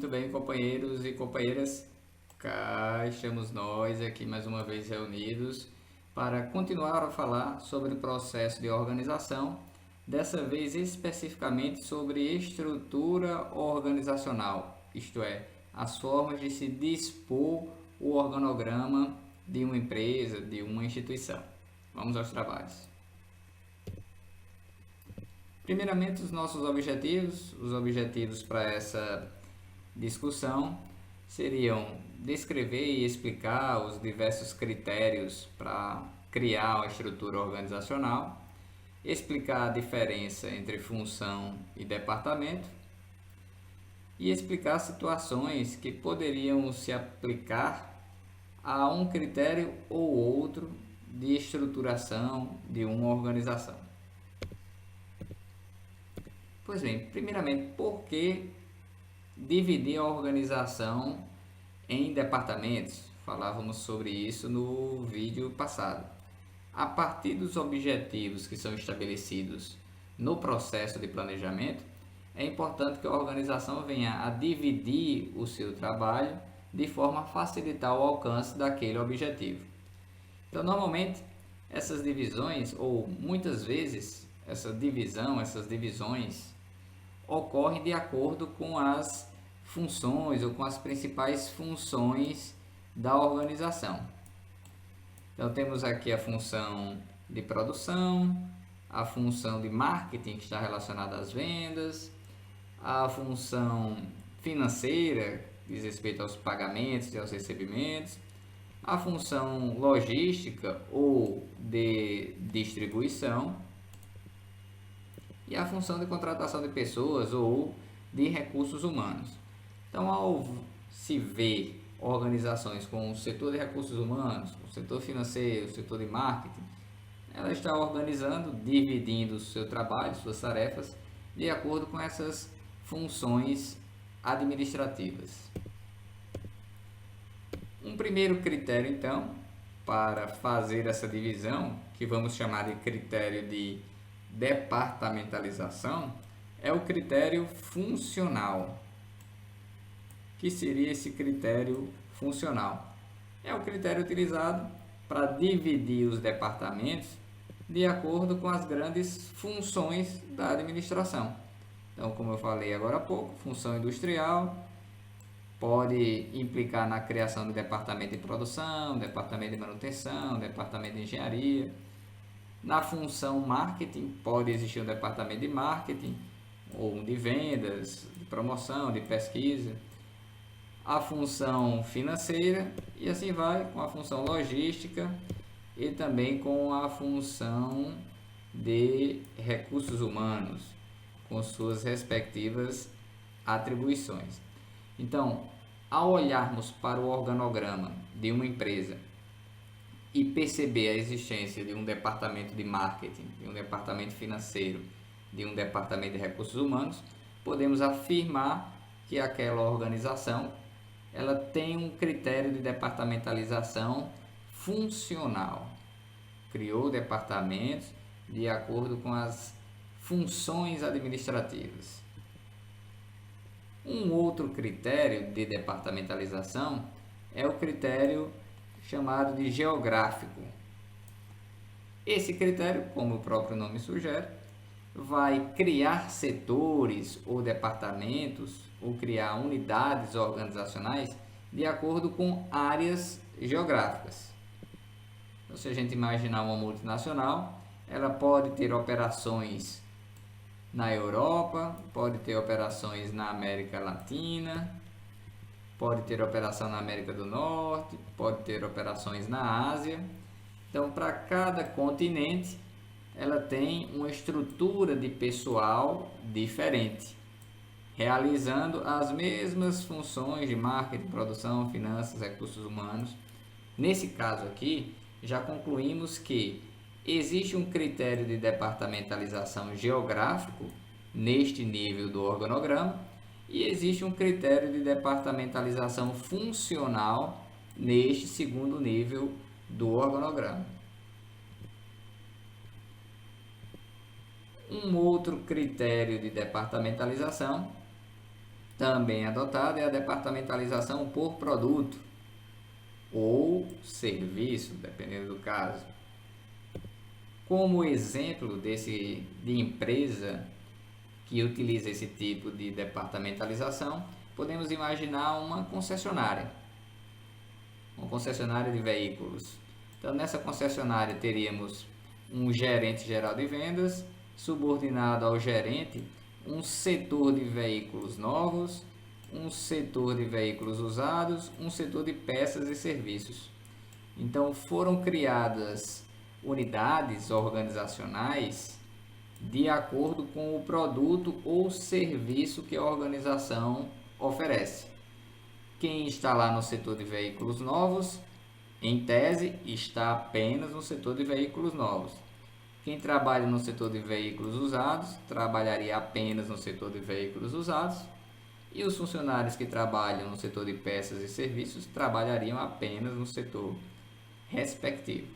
bem, companheiros e companheiras? Cá estamos nós aqui mais uma vez reunidos para continuar a falar sobre o processo de organização, dessa vez especificamente sobre estrutura organizacional, isto é, as formas de se dispor o organograma de uma empresa, de uma instituição. Vamos aos trabalhos. Primeiramente, os nossos objetivos. Os objetivos para essa discussão seriam descrever e explicar os diversos critérios para criar uma estrutura organizacional, explicar a diferença entre função e departamento e explicar situações que poderiam se aplicar a um critério ou outro de estruturação de uma organização. Pois bem, primeiramente, por que dividir a organização em departamentos? Falávamos sobre isso no vídeo passado. A partir dos objetivos que são estabelecidos no processo de planejamento, é importante que a organização venha a dividir o seu trabalho de forma a facilitar o alcance daquele objetivo. Então, normalmente, essas divisões, ou muitas vezes, essas divisões ocorrem de acordo com as funções ou com as principais funções da organização. Então temos aqui a função de produção, a função de marketing que está relacionada às vendas, a função financeira que diz respeito aos pagamentos e aos recebimentos, a função logística ou de distribuição e a função de contratação de pessoas ou de recursos humanos. Então, ao se ver organizações com o setor de recursos humanos, o setor financeiro, o setor de marketing, ela está organizando, dividindo o seu trabalho, suas tarefas, de acordo com essas funções administrativas. Um primeiro critério, então, para fazer essa divisão, que vamos chamar de critério de departamentalização, é o critério funcional. Que seria esse critério funcional? É o critério utilizado para dividir os departamentos de acordo com as grandes funções da administração. Então, como eu falei agora há pouco, função industrial pode implicar na criação do departamento de produção, departamento de manutenção, departamento de engenharia. Na função marketing, pode existir um departamento de marketing, ou de vendas, de promoção, de pesquisa. A função financeira e assim vai, com a função logística e também com a função de recursos humanos, com suas respectivas atribuições. Então, ao olharmos para o organograma de uma empresa e perceber a existência de um departamento de marketing, de um departamento financeiro, de um departamento de recursos humanos, podemos afirmar que aquela organização ela tem um critério de departamentalização funcional. Criou departamentos de acordo com as funções administrativas. Um outro critério de departamentalização é o critério chamado de geográfico. Esse critério, como o próprio nome sugere, vai criar setores ou departamentos ou criar unidades organizacionais de acordo com áreas geográficas. Então, se a gente imaginar uma multinacional, ela pode ter operações na Europa, pode ter operações na América Latina, pode ter operação na América do Norte, pode ter operações na Ásia. Então, para cada continente, ela tem uma estrutura de pessoal diferente, realizando as mesmas funções de marketing, produção, finanças, recursos humanos. Nesse caso aqui, já concluímos que existe um critério de departamentalização geográfico neste nível do organograma e existe um critério de departamentalização funcional neste segundo nível do organograma. Um outro critério de departamentalização Também adotada é a departamentalização por produto ou serviço, dependendo do caso. Como exemplo de empresa que utiliza esse tipo de departamentalização, podemos imaginar uma concessionária de veículos. Então, nessa concessionária teríamos um gerente geral de vendas, subordinado ao gerente, um setor de veículos novos, um setor de veículos usados, um setor de peças e serviços. Então, foram criadas unidades organizacionais de acordo com o produto ou serviço que a organização oferece. Quem está lá no setor de veículos novos, em tese, está apenas no setor de veículos novos. Quem trabalha no setor de veículos usados, trabalharia apenas no setor de veículos usados. E os funcionários que trabalham no setor de peças e serviços, trabalhariam apenas no setor respectivo.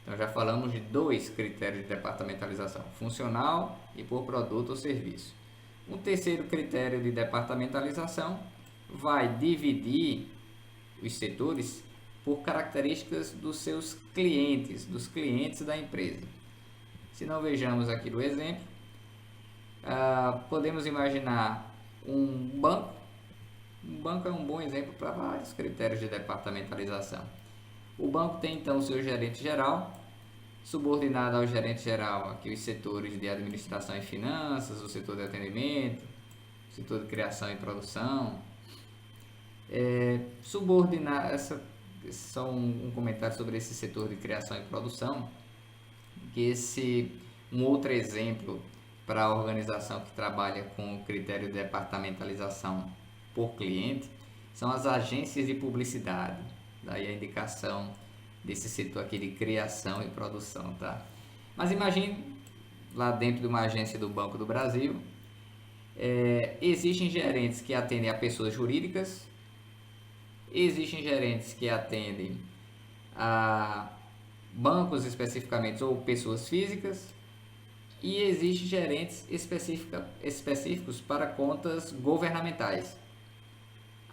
Então, já falamos de dois critérios de departamentalização: funcional e por produto ou serviço. Um terceiro critério de departamentalização vai dividir os setores por características dos seus clientes, dos clientes da empresa. Se não vejamos aqui no exemplo, podemos imaginar um banco. Um banco é um bom exemplo para vários critérios de departamentalização. O banco tem então o seu gerente geral, subordinado ao gerente geral aqui os setores de administração e finanças, o setor de atendimento, o setor de criação e produção. Só um comentário sobre esse setor de criação e produção, que um outro exemplo para a organização que trabalha com o critério de departamentalização por cliente são as agências de publicidade. Daí a indicação desse setor aqui de criação e produção, tá? Mas imagine lá dentro de uma agência do Banco do Brasil, existem gerentes que atendem a pessoas jurídicas, existem gerentes que atendem a bancos especificamente ou pessoas físicas, e existem gerentes específicos para contas governamentais.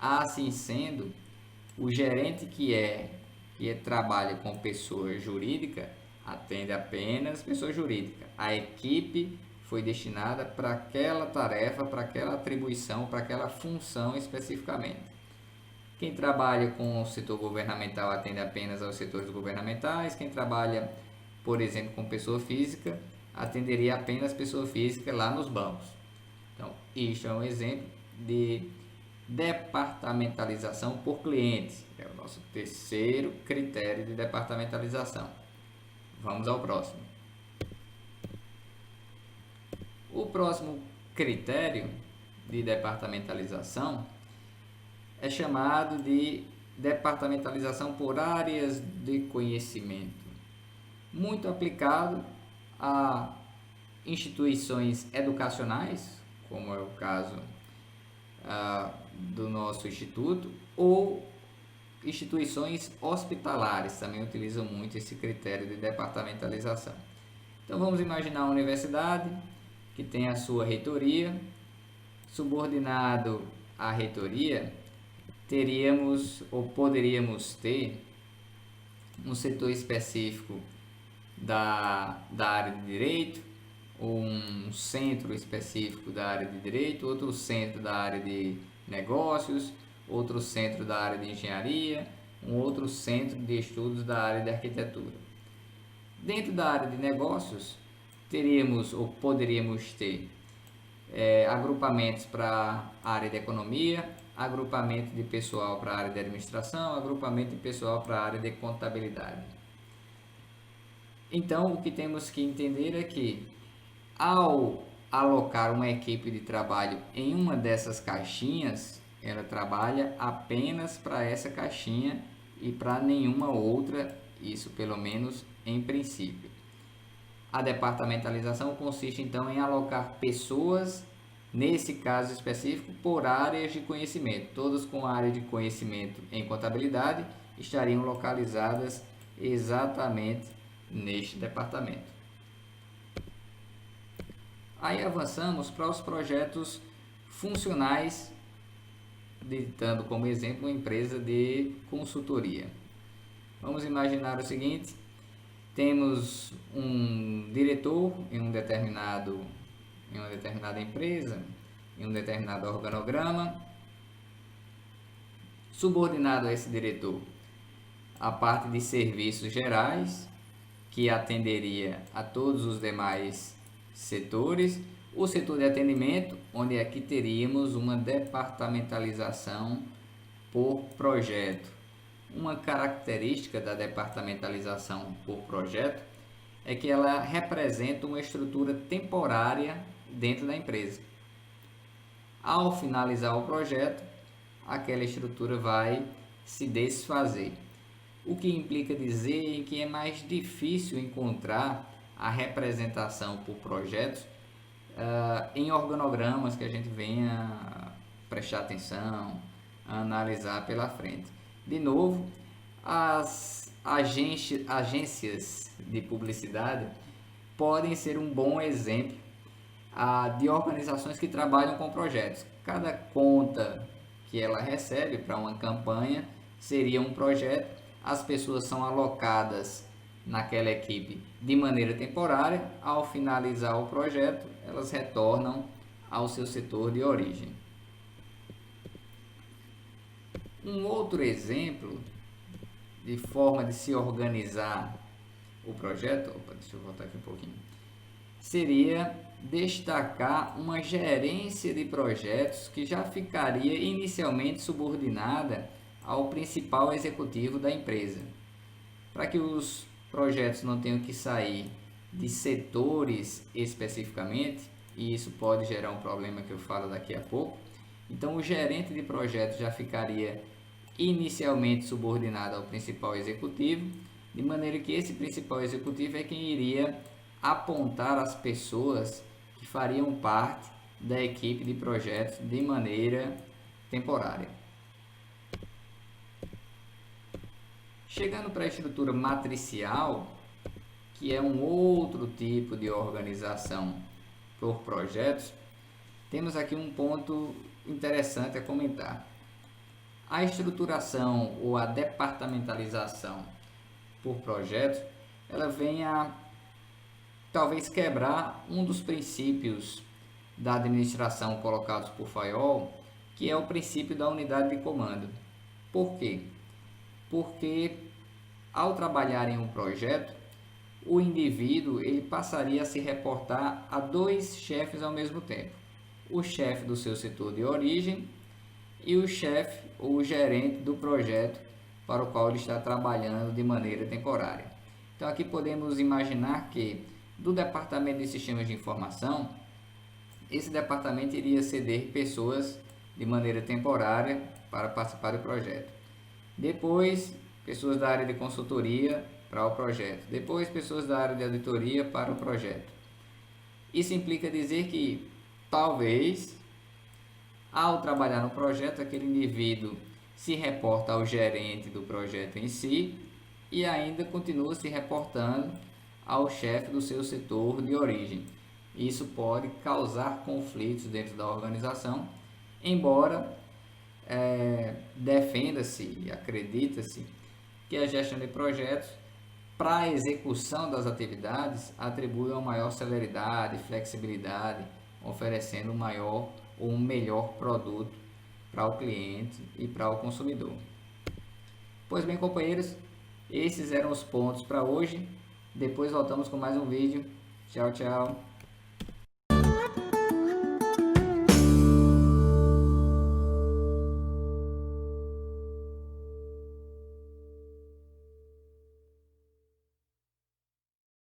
Assim sendo, o gerente que trabalha com pessoa jurídica atende apenas pessoa jurídica. A equipe foi destinada para aquela tarefa, para aquela atribuição, para aquela função especificamente. Quem trabalha com o setor governamental atende apenas aos setores governamentais. Quem trabalha, por exemplo, com pessoa física, atenderia apenas pessoa física lá nos bancos. Então, isto é um exemplo de departamentalização por cliente. É o nosso terceiro critério de departamentalização. Vamos ao próximo. O próximo critério de departamentalização é chamado de departamentalização por áreas de conhecimento, muito aplicado a instituições educacionais, como é o caso do nosso instituto, ou instituições hospitalares também utilizam muito esse critério de departamentalização. Então vamos imaginar uma universidade que tem a sua reitoria. Subordinado à reitoria, teríamos ou poderíamos ter um setor específico da área de direito, ou um centro específico da área de direito, outro centro da área de negócios, outro centro da área de engenharia, um outro centro de estudos da área de arquitetura. Dentro da área de negócios, teríamos ou poderíamos ter agrupamentos para a área de economia, agrupamento de pessoal para a área de administração, agrupamento de pessoal para a área de contabilidade. Então, o que temos que entender é que, ao alocar uma equipe de trabalho em uma dessas caixinhas, ela trabalha apenas para essa caixinha e para nenhuma outra, isso pelo menos em princípio. A departamentalização consiste então em alocar pessoas, nesse caso específico, por áreas de conhecimento. Todas com área de conhecimento em contabilidade estariam localizadas exatamente neste departamento. Aí avançamos para os projetos funcionais, dando como exemplo uma empresa de consultoria. Vamos imaginar o seguinte: temos um diretor em uma determinada empresa, em um determinado organograma, subordinado a esse diretor a parte de serviços gerais, que atenderia a todos os demais setores, o setor de atendimento, onde aqui teríamos uma departamentalização por projeto. Uma característica da departamentalização por projeto é que ela representa uma estrutura temporária dentro da empresa. Ao finalizar o projeto, aquela estrutura vai se desfazer, o que implica dizer que é mais difícil encontrar a representação por projetos em organogramas que a gente venha prestar atenção, analisar pela frente. De novo, as agências de publicidade podem ser um bom exemplo de organizações que trabalham com projetos. Cada conta que ela recebe para uma campanha seria um projeto. As pessoas são alocadas naquela equipe de maneira temporária. Ao finalizar o projeto, elas retornam ao seu setor de origem. Um outro exemplo de forma de se organizar o projeto, deixa eu voltar aqui um pouquinho, seria destacar uma gerência de projetos que já ficaria inicialmente subordinada ao principal executivo da empresa, para que os projetos não tenham que sair de setores especificamente, e isso pode gerar um problema que eu falo daqui a pouco. Então o gerente de projeto já ficaria inicialmente subordinado ao principal executivo, de maneira que esse principal executivo é quem iria apontar as pessoas que fariam parte da equipe de projetos de maneira temporária. Chegando para a estrutura matricial, que é um outro tipo de organização por projetos, temos aqui um ponto interessante a comentar. A estruturação ou a departamentalização por projetos, ela vem a talvez quebrar um dos princípios da administração colocados por Fayol, que é o princípio da unidade de comando. Por quê? Porque ao trabalhar em um projeto, o indivíduo ele passaria a se reportar a dois chefes ao mesmo tempo: o chefe do seu setor de origem e o chefe ou o gerente do projeto para o qual ele está trabalhando de maneira temporária. Então aqui podemos imaginar que do departamento de sistemas de informação, esse departamento iria ceder pessoas de maneira temporária para participar do projeto. Depois, pessoas da área de consultoria para o projeto. Depois, pessoas da área de auditoria para o projeto. Isso implica dizer que, talvez, ao trabalhar no projeto, aquele indivíduo se reporta ao gerente do projeto em si e ainda continua se reportando ao chefe do seu setor de origem. Isso pode causar conflitos dentro da organização, embora defenda-se e acredita-se que a gestão de projetos, para a execução das atividades, atribui uma maior celeridade e flexibilidade, oferecendo um maior ou um melhor produto para o cliente e para o consumidor. Pois bem, companheiros, esses eram os pontos para hoje. Depois voltamos com mais um vídeo. Tchau, tchau.